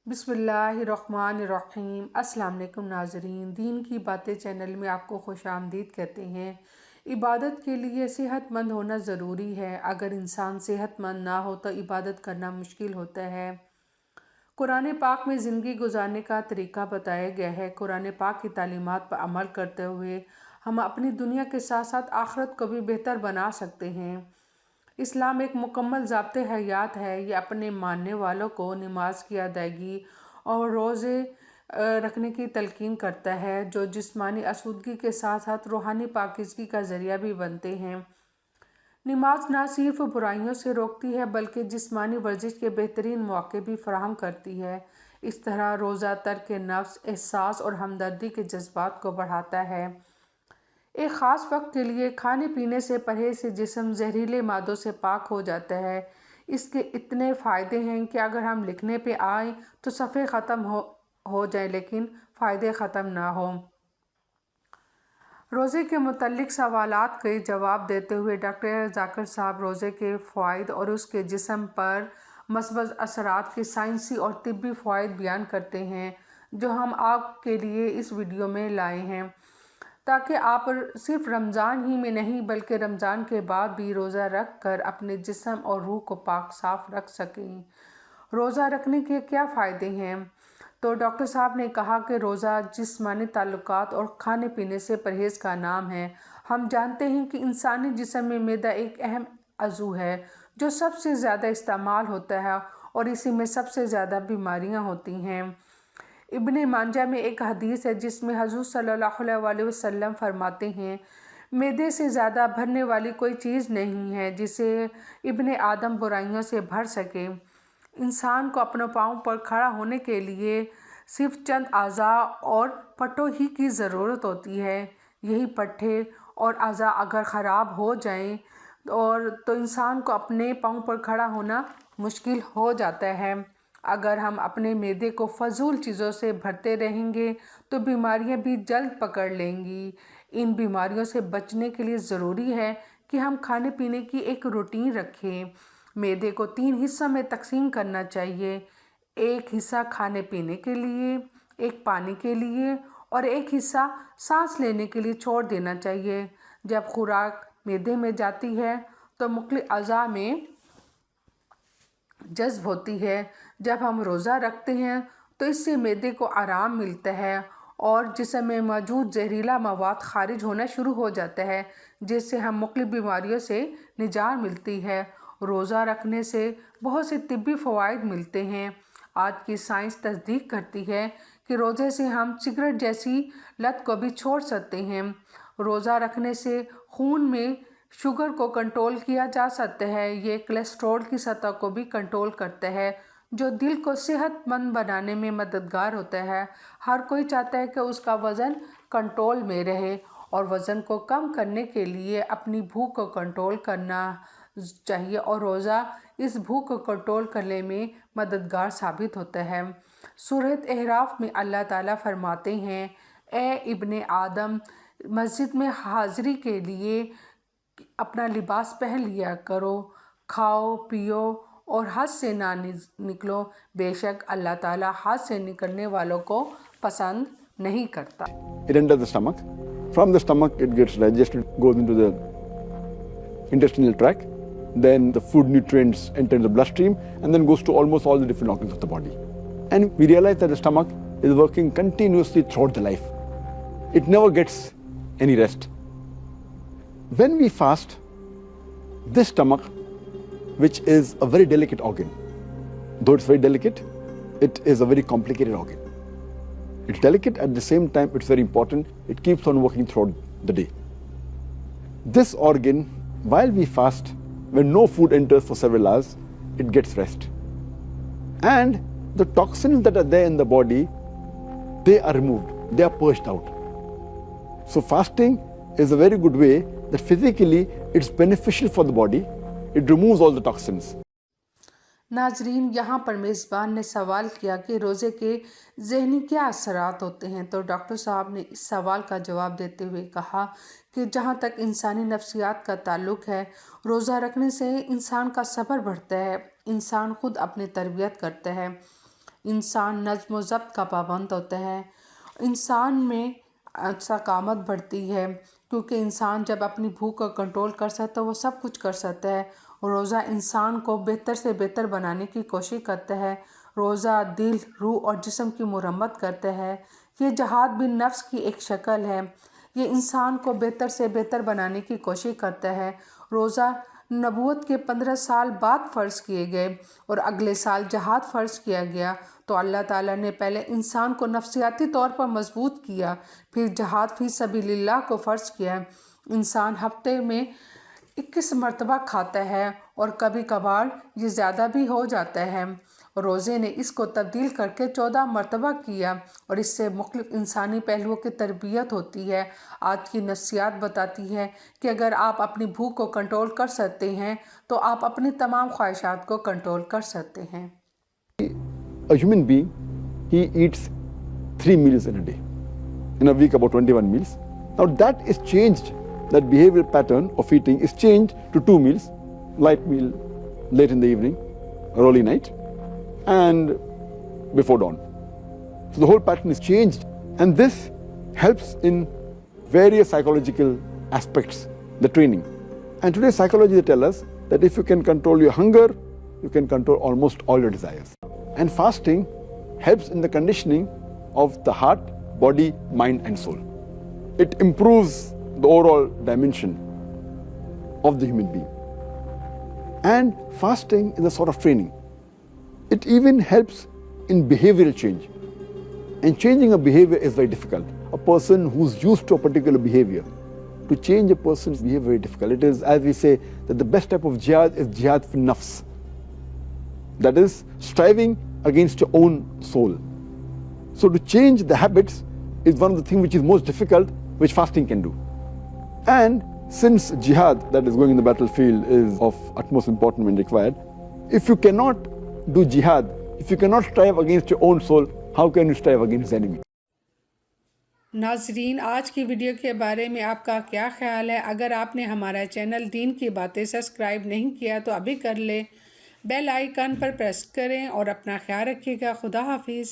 बिस्मिल्लाहिर्रहमानिर्रहीम। अस्सलाम वालेकुम नाज़रीन, दीन की बातें चैनल में आपको खुश आमदीद कहते हैं। इबादत के लिए सेहतमंद होना ज़रूरी है। अगर इंसान सेहतमंद ना हो तो इबादत करना मुश्किल होता है। कुरान पाक में ज़िंदगी गुजारने का तरीका बताया गया है। कुरान पाक की तालीमात पर अमल करते हुए हम अपनी दुनिया के साथ साथ आखिरत को भी बेहतर बना सकते हैं। इस्लाम एक मुकम्मल ज़ाब्ते हयात है। ये अपने मानने वालों को नमाज की अदायगी और रोज़े रखने की तलकीन करता है, जो जिस्मानी आसूदगी के साथ साथ रूहानी पाकीज़गी का ज़रिया भी बनते हैं। नमाज ना सिर्फ बुराइयों से रोकती है बल्कि जिस्मानी वर्जिश के बेहतरीन मौके भी फराहम करती है। इस तरह रोज़ा तर्क नफ्स, एहसास और हमदर्दी के जज्बात को बढ़ाता है। एक ख़ास वक्त के लिए खाने पीने से परहेज से जिस्म जहरीले मादों से पाक हो जाता है। इसके इतने फ़ायदे हैं कि अगर हम लिखने पे आए तो सफ़े ख़त्म हो जाए लेकिन फ़ायदे ख़त्म ना हो। रोज़े के मुतल्लिक़ सवालात के जवाब देते हुए डॉक्टर जाकिर साहब रोज़े के फ़वाइद और उसके जिस्म पर मस्बत असरात के साइंसी और तिब्बी फ़वाइद बयान करते हैं, जो हम आपके लिए इस वीडियो में लाए हैं ताकि आप सिर्फ रमज़ान ही में नहीं बल्कि रमज़ान के बाद भी रोज़ा रख कर अपने जिस्म और रूह को पाक साफ रख सकें। रोज़ा रखने के क्या फ़ायदे हैं? तो डॉक्टर साहब ने कहा कि रोज़ा जिस्मानी ताल्लुकात और खाने पीने से परहेज़ का नाम है। हम जानते हैं कि इंसानी जिस्म में मैदा एक अहम अज़ू है जो सबसे ज़्यादा इस्तेमाल होता है और इसी में सबसे ज़्यादा बीमारियाँ होती हैं। इब्ने मांजा में एक हदीस है जिसमें हुज़ूर सल्लल्लाहु अलैहि वसल्लम फरमाते हैं, मैदे से ज़्यादा भरने वाली कोई चीज़ नहीं है जिसे इब्ने आदम बुराइयों से भर सके। इंसान को अपने पाँव पर खड़ा होने के लिए सिर्फ चंद आज़ा और पट्टों ही की ज़रूरत होती है। यही पट्टे और आज़ा अगर ख़राब हो जाएं तो इंसान को अपने पाँव पर खड़ा होना मुश्किल हो जाता है। अगर हम अपने मैदे को फजूल चीज़ों से भरते रहेंगे तो बीमारियां भी जल्द पकड़ लेंगी। इन बीमारियों से बचने के लिए ज़रूरी है कि हम खाने पीने की एक रूटीन रखें। मैदे को 3 हिस्सों में तकसीम करना चाहिए। एक हिस्सा खाने पीने के लिए, एक पानी के लिए और एक हिस्सा सांस लेने के लिए छोड़ देना चाहिए। जब खुराक मैदे में जाती है तो मुख्तलिफ अज़ा में जज्ब होती है। जब हम रोज़ा रखते हैं तो इससे मैदे को आराम मिलता है और जिस्म में मौजूद जहरीला मवाद खारिज होना शुरू हो जाता है, जिससे हम मुख्तलिफ बीमारियों से निजात मिलती है। रोज़ा रखने से बहुत से तिब्बी फ़वाइद मिलते हैं। आज की साइंस तस्दीक करती है कि रोज़े से हम सिगरेट जैसी लत को भी छोड़ सकते हैं। रोज़ा रखने से खून में शुगर को कंट्रोल किया जा सकता है। ये कोलेस्ट्रॉल की सतह को भी कंट्रोल करता है, जो दिल को सेहतमंद बनाने में मददगार होता है। हर कोई चाहता है कि उसका वज़न कंट्रोल में रहे और वज़न को कम करने के लिए अपनी भूख को कंट्रोल करना चाहिए और रोज़ा इस भूख को कंट्रोल करने में मददगार साबित होता है। सूरत अहराफ में अल्लाह ताला फरमाते हैं, ए इब्ने आदम, मस्जिद में हाज़िरी के लिए अपना लिबास पहन लिया करो, खाओ पियो और हज से ना निकलो। बेशक अल्लाह ताला हज से निकलने वालों को पसंद नहीं करता। It enters the stomach. From the stomach, it gets digested, goes into the intestinal tract. Then the food nutrients enter the bloodstream and then goes to almost all the different organs of the body. And we realize that the stomach is working continuously throughout the life. It never gets any rest. When we fast, this stomach, which is a very delicate organ, though it's very delicate, it is a very complicated organ. It's delicate, at the same time it's very important. It keeps on working throughout the day. This organ, while we fast, when no food enters for several hours, it gets rest. And the toxins that are there in the body, they are removed, they are purged out. So fasting is a very good way that physically it's beneficial for the body. It removes all the toxins. नाजरीन, यहाँ पर मेज़बान ने सवाल किया कि रोज़े के ज़हनी क्या असरात होते हैं, तो डॉक्टर साहब ने इस सवाल का जवाब देते हुए कहा कि जहाँ तक इंसानी नफ्सियात का ताल्लुक़ है, रोज़ा रखने से इंसान का सब्र बढ़ता है, इंसान खुद अपनी तरबियत करता है, انسان نظم و ضبط کا پابند ہوتا ہے، انسان میں استقامت بڑھتی ہے، کیونکہ انسان جب اپنی بھوک کو کنٹرول کر سکتا ہے وہ سب کچھ کر سکتا ہے۔ روزہ انسان کو بہتر سے بہتر بنانے کی کوشش کرتا ہے۔ روزہ دل، روح اور جسم کی مرمت کرتا ہے۔ یہ جہاد بھی نفس کی ایک شکل ہے، یہ انسان کو بہتر سے بہتر بنانے کی کوشش کرتا ہے۔ روزہ نبوت کے 15 سال بعد فرض کیے گئے اور اگلے سال جہاد فرض کیا گیا، تو اللہ تعالیٰ نے پہلے انسان کو نفسیاتی طور پر مضبوط کیا، پھر جہاد فی سبیل اللہ کو فرض کیا۔ انسان ہفتے میں 21 مرتبہ کھاتا ہے اور کبھی کبھار یہ زیادہ بھی ہو جاتا ہے۔ روزے نے اس کو تبدیل کر کے 14 مرتبہ کیا، اور اس سے مختلف انسانی پہلوؤں کی تربیت ہوتی ہے۔ آج کی نفسیات بتاتی ہے کہ اگر آپ اپنی بھوک کو کنٹرول کر سکتے ہیں تو آپ اپنی تمام خواہشات کو کنٹرول کر سکتے ہیں۔ A human being, he eats 3 meals in a day. In a week, about 21 meals. Now that is changed, that behavioral pattern of eating is changed to 2 meals, light meal late in the evening, early night, and before dawn. So the whole pattern is changed, and this helps in various psychological aspects, the training. And today psychology they tell us that if you can control your hunger, you can control almost all your desires. And fasting helps in the conditioning of the heart, body, mind and soul. It improves the overall dimension of the human being. And fasting is a sort of training. It even helps in behavioral change. And changing a behavior is very difficult. A person who's used to a particular behavior, to change a person's behavior is very difficult. It is, as we say, that the best type of jihad is jihad fi nafs. That is, striving against your own soul. So to change the habits is one of the things which is most difficult, which fasting can do. And since jihad that is going in the battlefield is of utmost importance and required, if you cannot do jihad, if you cannot strive against your own soul, how can you strive against the enemy? ناظرین، آج کی video کے بارے میں آپ کا کیا خیال ہے؟ اگر آپ نے ہمارا چینل دین کی باتیں سبسکرائب نہیں کیا تو ابھی کر لیں، بیل آئیکن پر پریس کریں اور اپنا خیال رکھیے گا۔ خدا حافظ۔